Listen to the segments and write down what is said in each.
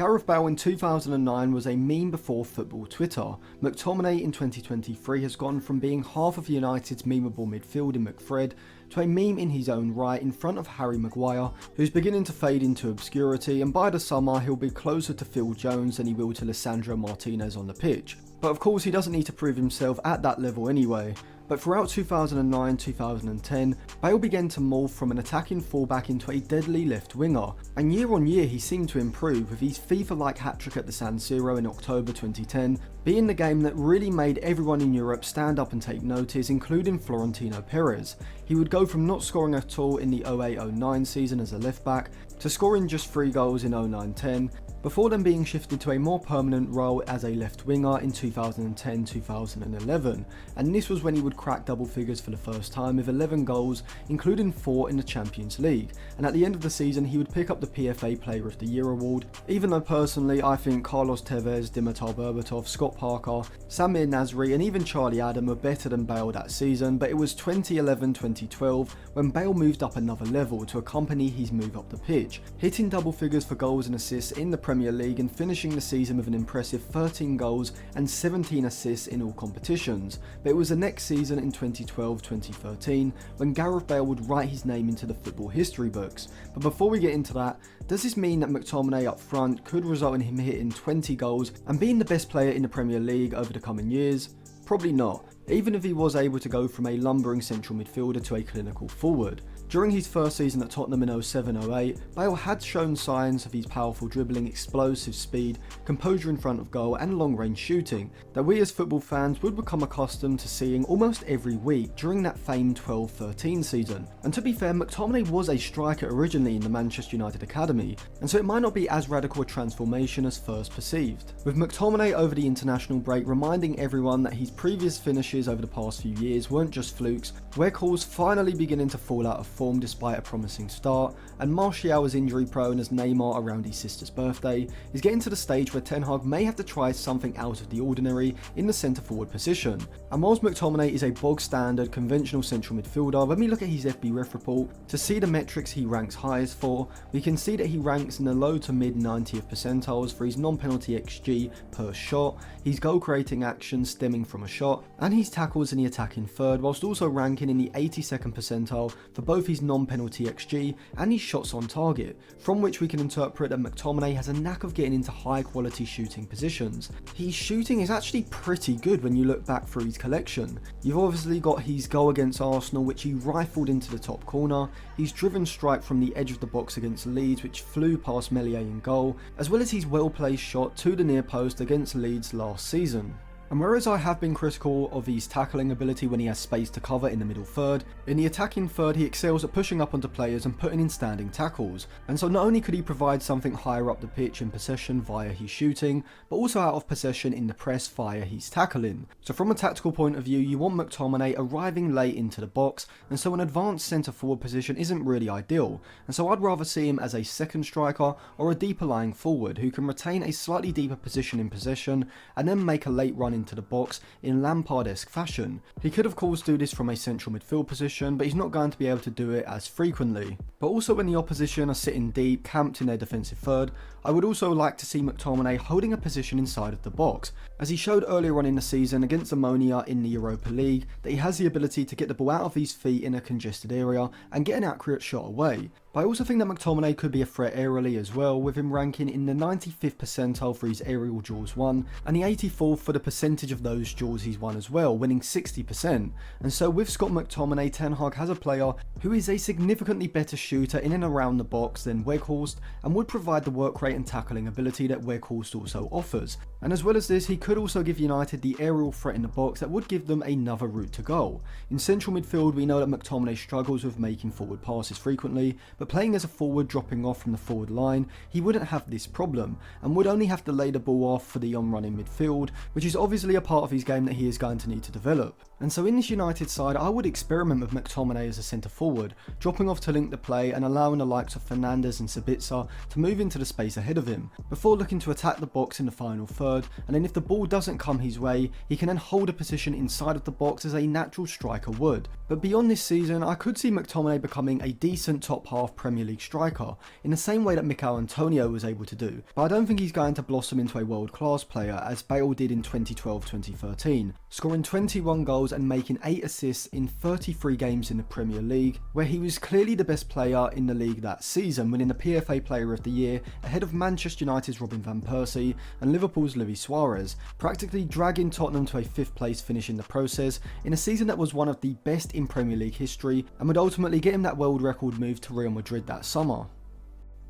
Gareth Bale in 2009 was a meme before football Twitter. McTominay in 2023 has gone from being half of United's memeable midfield in McFred to a meme in his own right in front of Harry Maguire, who's beginning to fade into obscurity, and by the summer he'll be closer to Phil Jones than he will to Lisandro Martinez on the pitch. But of course he doesn't need to prove himself at that level anyway. But throughout 2009-2010, Bale began to morph from an attacking fullback into a deadly left winger, and year on year he seemed to improve, with his FIFA-like hat-trick at the San Siro in October 2010 being the game that really made everyone in Europe stand up and take notice, including Florentino Perez. He would go from not scoring at all in the 08-09 season as a left back to scoring just 3 goals in 09-10, before then being shifted to a more permanent role as a left winger in 2010-2011, and this was when he would crack double figures for the first time with 11 goals, including 4 in the Champions League, and at the end of the season he would pick up the PFA Player of the Year award, even though personally I think Carlos Tevez, Dimitar Berbatov, Scott Parker, Samir Nasri and even Charlie Adam were better than Bale that season, but it was 2011-2012 when Bale moved up another level to accompany his move up the pitch, hitting double figures for goals and assists in the Premier League and finishing the season with an impressive 13 goals and 17 assists in all competitions. But it was the next season in 2012-2013 when Gareth Bale would write his name into the football history books. But before we get into that, does this mean that McTominay up front could result in him hitting 20 goals and being the best player in the Premier League over the coming years? Probably not, even if he was able to go from a lumbering central midfielder to a clinical forward. During his first season at Tottenham in 07-08, Bale had shown signs of his powerful dribbling, explosive speed, composure in front of goal and long-range shooting that we as football fans would become accustomed to seeing almost every week during that famed 12-13 season. And to be fair, McTominay was a striker originally in the Manchester United Academy, and so it might not be as radical a transformation as first perceived. With McTominay over the international break reminding everyone that his previous finishes over the past few years weren't just flukes, Weghorst finally beginning to fall out of form despite a promising start, and Martial as injury prone as Neymar around his sister's birthday, is getting to the stage where Ten Hag may have to try something out of the ordinary in the centre forward position. And whilst McTominay is a bog standard conventional central midfielder, when we look at his FB ref report to see the metrics he ranks highest for, we can see that he ranks in the low to mid 90th percentiles for his non-penalty XG per shot, his goal creating actions stemming from a shot, and his tackles in the attacking third, whilst also ranking in the 82nd percentile for both his non-penalty XG and his shots on target, from which we can interpret that McTominay has a knack of getting into high quality shooting positions. His shooting is actually pretty good when you look back through his collection. You've obviously got his goal against Arsenal which he rifled into the top corner, his driven strike from the edge of the box against Leeds which flew past Meslier in goal, as well as his well placed shot to the near post against Leeds last season. And whereas I have been critical of his tackling ability when he has space to cover in the middle third, in the attacking third he excels at pushing up onto players and putting in standing tackles. And so not only could he provide something higher up the pitch in possession via his shooting, but also out of possession in the press via his tackling. So from a tactical point of view, you want McTominay arriving late into the box, and so an advanced centre forward position isn't really ideal. And so I'd rather see him as a second striker or a deeper lying forward who can retain a slightly deeper position in possession and then make a late run into the box in Lampard-esque fashion. He could of course do this from a central midfield position, but he's not going to be able to do it as frequently. But also when the opposition are sitting deep, camped in their defensive third, I would also like to see McTominay holding a position inside of the box, as he showed earlier on in the season against Ammonia in the Europa League that he has the ability to get the ball out of his feet in a congested area and get an accurate shot away. But I also think that McTominay could be a threat aerially as well, with him ranking in the 95th percentile for his aerial duels won, and the 84th for the percentage of those duels he's won as well, winning 60%. And so with Scott McTominay, Ten Hag has a player who is a significantly better shooter in and around the box than Weghorst, and would provide the work rate and tackling ability that Weghorst also offers. And as well as this, he could also give United the aerial threat in the box that would give them another route to goal. In central midfield, we know that McTominay struggles with making forward passes frequently, but playing as a forward dropping off from the forward line, he wouldn't have this problem, and would only have to lay the ball off for the on-run in midfield, which is obviously a part of his game that he is going to need to develop. And so in this United side, I would experiment with McTominay as a centre forward, dropping off to link the play and allowing the likes of Fernandes and Sabitzer to move into the space ahead of him, before looking to attack the box in the final third, and then if the ball doesn't come his way, he can then hold a position inside of the box as a natural striker would. But beyond this season, I could see McTominay becoming a decent top half Premier League striker, in the same way that Mikel Antonio was able to do, but I don't think he's going to blossom into a world class player as Bale did in 2012-2013, scoring 21 goals and making 8 assists in 33 games in the Premier League, where he was clearly the best player in the league that season, winning the PFA Player of the Year ahead of Manchester United's Robin van Persie and Liverpool's Luis Suarez, practically dragging Tottenham to a 5th place finish in the process in a season that was one of the best in Premier League history and would ultimately get him that world record move to Real Madrid that summer.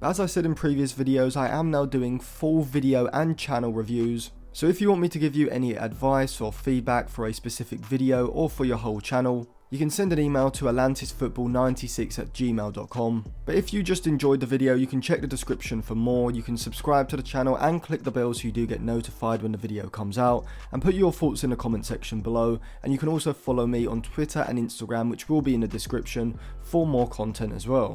As I said in previous videos, I am now doing full video and channel reviews, so if you want me to give you any advice or feedback for a specific video or for your whole channel, you can send an email to atlantisfootball96@gmail.com. But if you just enjoyed the video, you can check the description for more. You can subscribe to the channel and click the bell so you do get notified when the video comes out, and put your thoughts in the comment section below. And you can also follow me on Twitter and Instagram, which will be in the description, for more content as well.